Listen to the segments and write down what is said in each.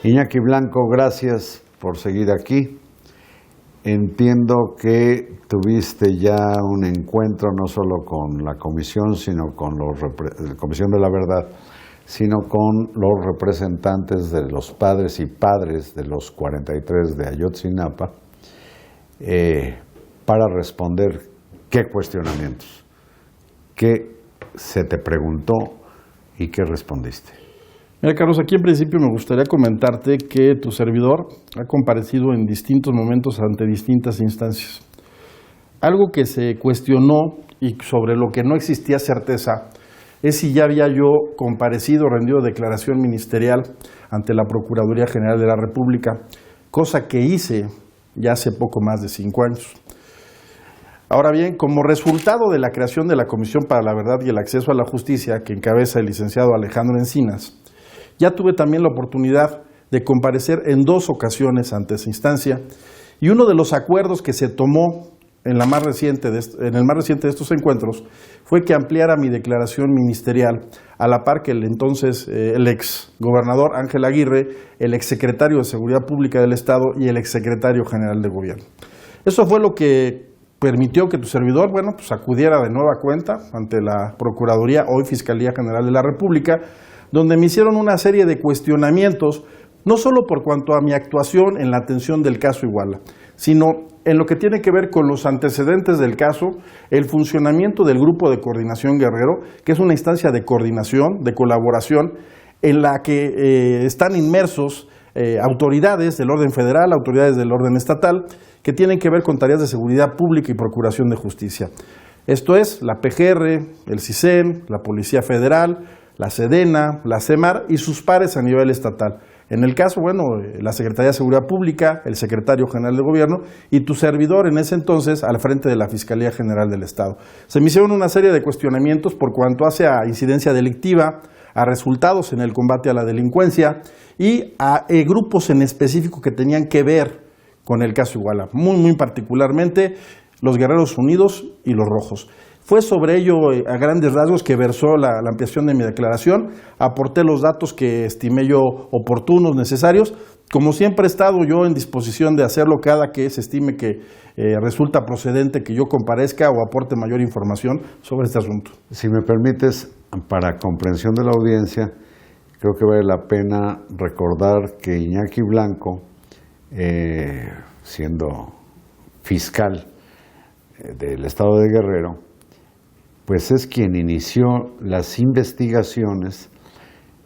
Iñaki Blanco, gracias por seguir aquí. Entiendo que tuviste ya un encuentro no solo con la comisión, sino con la Comisión de la Verdad, sino con los representantes de los padres y padres de los 43 de Ayotzinapa para responder qué cuestionamientos, qué se te preguntó y qué respondiste. Mira, Carlos, aquí en principio me gustaría comentarte que tu servidor ha comparecido en distintos momentos ante distintas instancias. Algo que se cuestionó y sobre lo que no existía certeza es si ya había yo comparecido o rendido declaración ministerial ante la Procuraduría General de la República, cosa que hice ya hace poco más de 5 años. Ahora bien, como resultado de la creación de la Comisión para la Verdad y el Acceso a la Justicia, que encabeza el licenciado Alejandro Encinas, ya tuve también la oportunidad de comparecer en 2 ocasiones ante esa instancia, y uno de los acuerdos que se tomó en el más reciente de estos encuentros fue que ampliara mi declaración ministerial a la par que el ex gobernador Ángel Aguirre, el ex secretario de Seguridad Pública del Estado y el ex secretario general de Gobierno. Eso fue lo que permitió que tu servidor, acudiera de nueva cuenta ante la Procuraduría, hoy Fiscalía General de la República, donde me hicieron una serie de cuestionamientos, no solo por cuanto a mi actuación en la atención del caso Iguala, sino en lo que tiene que ver con los antecedentes del caso, el funcionamiento del Grupo de Coordinación Guerrero, que es una instancia de coordinación, de colaboración, en la que están inmersos autoridades del orden federal, autoridades del orden estatal, que tienen que ver con tareas de seguridad pública y procuración de justicia. Esto es la PGR, el CISEN, la Policía Federal, la SEDENA, la CEMAR y sus pares a nivel estatal. En el caso, la Secretaría de Seguridad Pública, el Secretario General de Gobierno y tu servidor en ese entonces al frente de la Fiscalía General del Estado. Se me hicieron una serie de cuestionamientos por cuanto hace a incidencia delictiva, a resultados en el combate a la delincuencia y a grupos en específico que tenían que ver con el caso Iguala, muy particularmente los Guerreros Unidos y los Rojos. Fue sobre ello, a grandes rasgos, que versó la ampliación de mi declaración. Aporté los datos que estimé yo oportunos, necesarios. Como siempre he estado yo en disposición de hacerlo cada que se estime que resulta procedente que yo comparezca o aporte mayor información sobre este asunto. Si me permites, para comprensión de la audiencia, creo que vale la pena recordar que Iñaki Blanco, siendo fiscal del Estado de Guerrero, pues es quien inició las investigaciones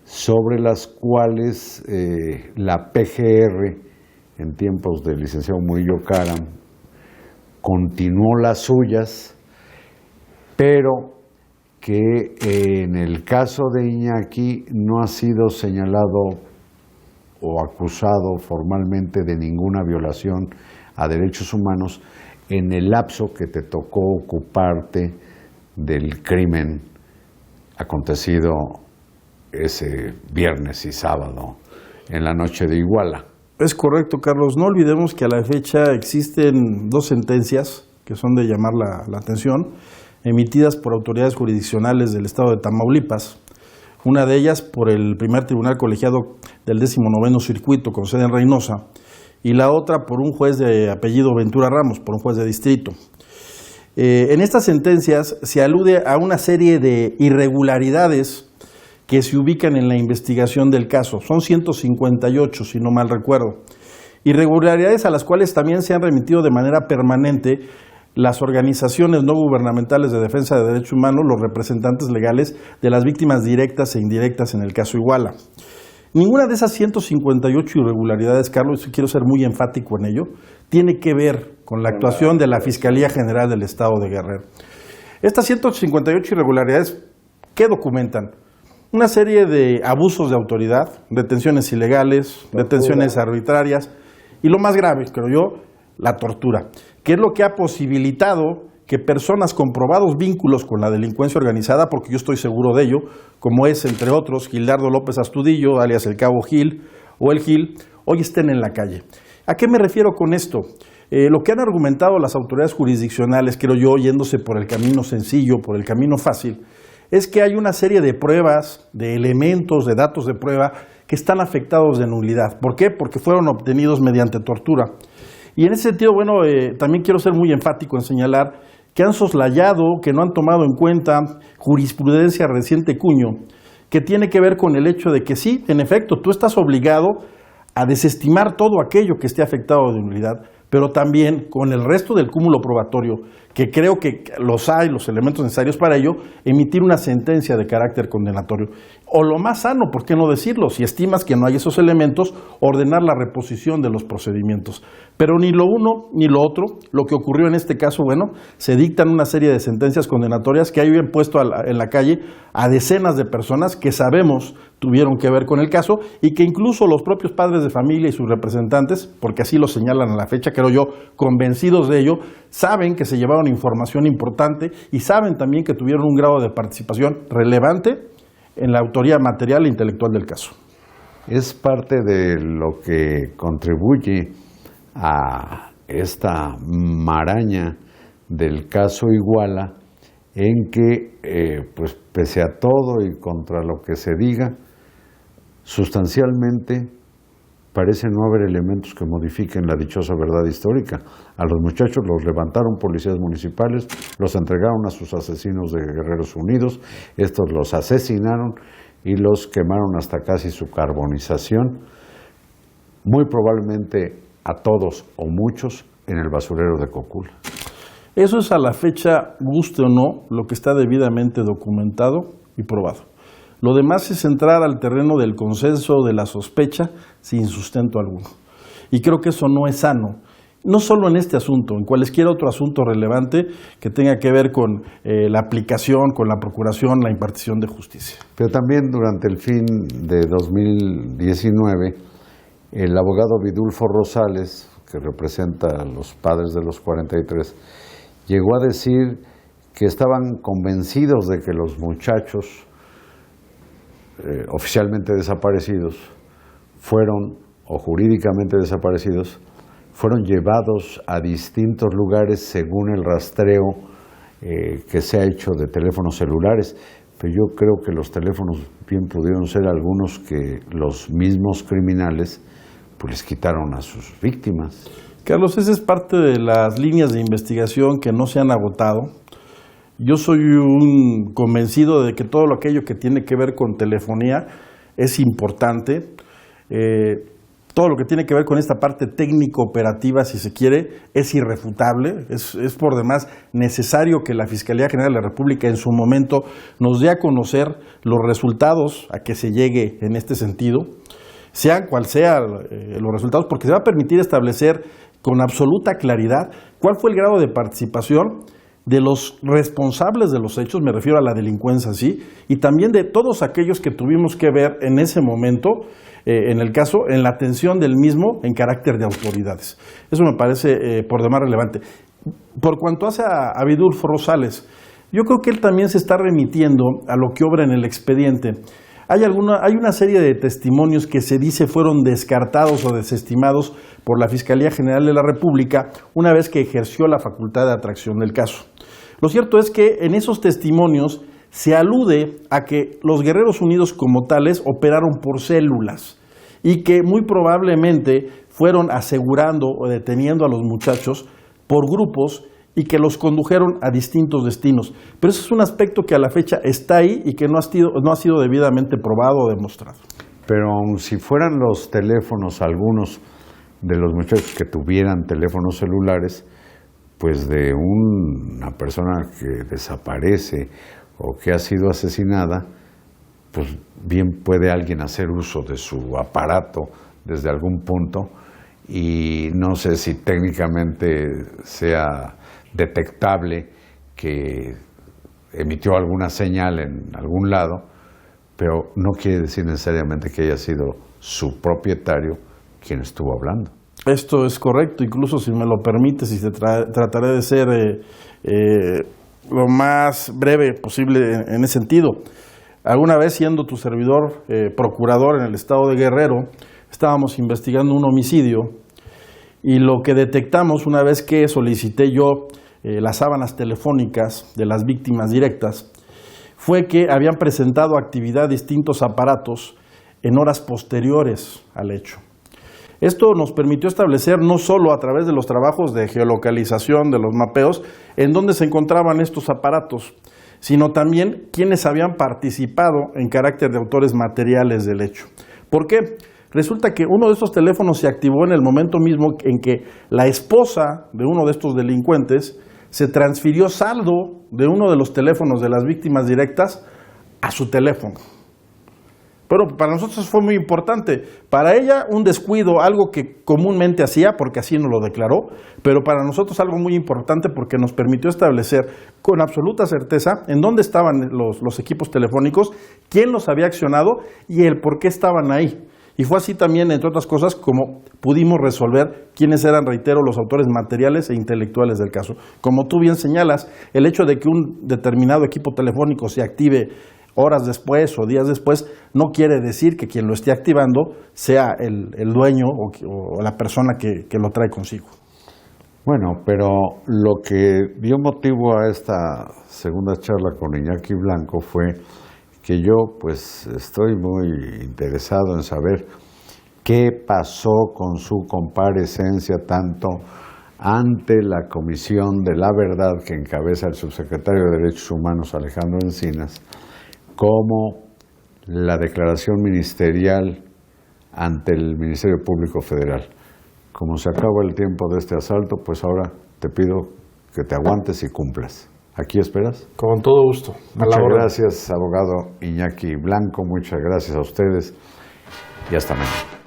sobre las cuales la PGR, en tiempos del licenciado Murillo Karam, continuó las suyas, pero que en el caso de Iñaki no ha sido señalado o acusado formalmente de ninguna violación a derechos humanos en el lapso que te tocó ocuparte del crimen acontecido ese viernes y sábado en la noche de Iguala. Es correcto, Carlos. No olvidemos que a la fecha existen 2 sentencias que son de llamar la atención, emitidas por autoridades jurisdiccionales del estado de Tamaulipas. Una de ellas por el primer tribunal colegiado del 19º Circuito con sede en Reynosa, y la otra por un juez de apellido Ventura Ramos, por un juez de distrito. En estas sentencias se alude a una serie de irregularidades que se ubican en la investigación del caso. Son 158, si no mal recuerdo. Irregularidades a las cuales también se han remitido de manera permanente las organizaciones no gubernamentales de defensa de derechos humanos, los representantes legales de las víctimas directas e indirectas en el caso Iguala. Ninguna de esas 158 irregularidades, Carlos, y quiero ser muy enfático en ello, tiene que ver con la actuación de la Fiscalía General del Estado de Guerrero. Estas 158 irregularidades, ¿qué documentan? Una serie de abusos de autoridad, detenciones ilegales, detenciones arbitrarias y lo más grave, creo yo, la tortura, que es lo que ha posibilitado que personas con probados vínculos con la delincuencia organizada, porque yo estoy seguro de ello, como es, entre otros, Gildardo López Astudillo, alias el Cabo Gil, o el Gil, hoy estén en la calle. ¿A qué me refiero con esto? Lo que han argumentado las autoridades jurisdiccionales, creo yo, yéndose por el camino sencillo, por el camino fácil, es que hay una serie de pruebas, de elementos, de datos de prueba, que están afectados de nulidad. ¿Por qué? Porque fueron obtenidos mediante tortura. Y en ese sentido, bueno, también quiero ser muy enfático en señalar que han soslayado, que no han tomado en cuenta jurisprudencia reciente cuño, que tiene que ver con el hecho de que sí, en efecto, tú estás obligado a desestimar todo aquello que esté afectado de nulidad, pero también con el resto del cúmulo probatorio, que creo que los hay, los elementos necesarios para ello, emitir una sentencia de carácter condenatorio. O lo más sano, ¿por qué no decirlo? Si estimas que no hay esos elementos, ordenar la reposición de los procedimientos. Pero ni lo uno ni lo otro, lo que ocurrió en este caso, bueno, se dictan una serie de sentencias condenatorias que habían puesto en la calle a decenas de personas que sabemos tuvieron que ver con el caso y que incluso los propios padres de familia y sus representantes, porque así lo señalan a la fecha, creo yo, convencidos de ello, saben que se llevaron información importante y saben también que tuvieron un grado de participación relevante en la autoría material e intelectual del caso. Es parte de lo que contribuye a esta maraña del caso Iguala, en que, pues pese a todo y contra lo que se diga, sustancialmente parece no haber elementos que modifiquen la dichosa verdad histórica. A los muchachos los levantaron policías municipales, los entregaron a sus asesinos de Guerreros Unidos, estos los asesinaron y los quemaron hasta casi su carbonización, muy probablemente a todos o muchos en el basurero de Cocula. Eso es a la fecha, guste o no, lo que está debidamente documentado y probado. Lo demás es entrar al terreno del consenso, de la sospecha, sin sustento alguno. Y creo que eso no es sano, no solo en este asunto, en cualquier otro asunto relevante que tenga que ver con la aplicación, con la procuración, la impartición de justicia. Pero también durante el fin de 2019, el abogado Vidulfo Rosales, que representa a los padres de los 43, llegó a decir que estaban convencidos de que los muchachos oficialmente desaparecidos fueron, o jurídicamente desaparecidos, fueron llevados a distintos lugares según el rastreo que se ha hecho de teléfonos celulares. Pero yo creo que los teléfonos bien pudieron ser algunos que los mismos criminales pues les quitaron a sus víctimas. Carlos, esa es parte de las líneas de investigación que no se han agotado. Yo soy un convencido de que todo aquello que tiene que ver con telefonía es importante. Todo lo que tiene que ver con esta parte técnico-operativa, si se quiere, es irrefutable. Es por demás necesario que la Fiscalía General de la República en su momento nos dé a conocer los resultados a que se llegue en este sentido, sean cual sean los resultados, porque se va a permitir establecer con absoluta claridad cuál fue el grado de participación de los responsables de los hechos, me refiero a la delincuencia, sí, y también de todos aquellos que tuvimos que ver en ese momento, en el caso, en la atención del mismo en carácter de autoridades. Eso me parece por demás relevante. Por cuanto hace a Vidulfo Rosales, yo creo que él también se está remitiendo a lo que obra en el expediente. Hay una serie de testimonios que se dice fueron descartados o desestimados por la Fiscalía General de la República una vez que ejerció la facultad de atracción del caso. Lo cierto es que en esos testimonios se alude a que los Guerreros Unidos como tales operaron por células y que muy probablemente fueron asegurando o deteniendo a los muchachos por grupos y que los condujeron a distintos destinos. Pero ese es un aspecto que a la fecha está ahí y que no ha sido debidamente probado o demostrado. Pero aun si fueran los teléfonos, algunos de los muchachos que tuvieran teléfonos celulares, pues de una persona que desaparece o que ha sido asesinada, pues bien puede alguien hacer uso de su aparato desde algún punto y no sé si técnicamente sea detectable que emitió alguna señal en algún lado, pero no quiere decir necesariamente que haya sido su propietario quien estuvo hablando. Esto es correcto, incluso si me lo permites, y trataré de ser lo más breve posible en ese sentido. Alguna vez, siendo tu servidor procurador en el estado de Guerrero, estábamos investigando un homicidio y lo que detectamos una vez que solicité yo las sábanas telefónicas de las víctimas directas fue que habían presentado actividad distintos aparatos en horas posteriores al hecho. Esto nos permitió establecer no solo a través de los trabajos de geolocalización, de los mapeos, en dónde se encontraban estos aparatos, sino también quienes habían participado en carácter de autores materiales del hecho. ¿Por qué? Resulta que uno de estos teléfonos se activó en el momento mismo en que la esposa de uno de estos delincuentes se transfirió saldo de uno de los teléfonos de las víctimas directas a su teléfono. Pero para nosotros fue muy importante. Para ella un descuido, algo que comúnmente hacía, porque así nos lo declaró, pero para nosotros algo muy importante porque nos permitió establecer con absoluta certeza en dónde estaban los equipos telefónicos, quién los había accionado y el por qué estaban ahí. Y fue así también, entre otras cosas, como pudimos resolver quiénes eran, reitero, los autores materiales e intelectuales del caso. Como tú bien señalas, el hecho de que un determinado equipo telefónico se active horas después o días después, no quiere decir que quien lo esté activando sea el dueño o la persona que lo trae consigo. Bueno, pero lo que dio motivo a esta segunda charla con Iñaki Blanco fue que yo pues estoy muy interesado en saber qué pasó con su comparecencia tanto ante la Comisión de la Verdad que encabeza el subsecretario de Derechos Humanos Alejandro Encinas, como la declaración ministerial ante el Ministerio Público Federal. Como se acaba el tiempo de este asalto, pues ahora te pido que te aguantes y cumplas. ¿Aquí esperas? Con todo gusto. Muchas gracias, abogado Iñaki Blanco. Muchas gracias a ustedes y hasta mañana.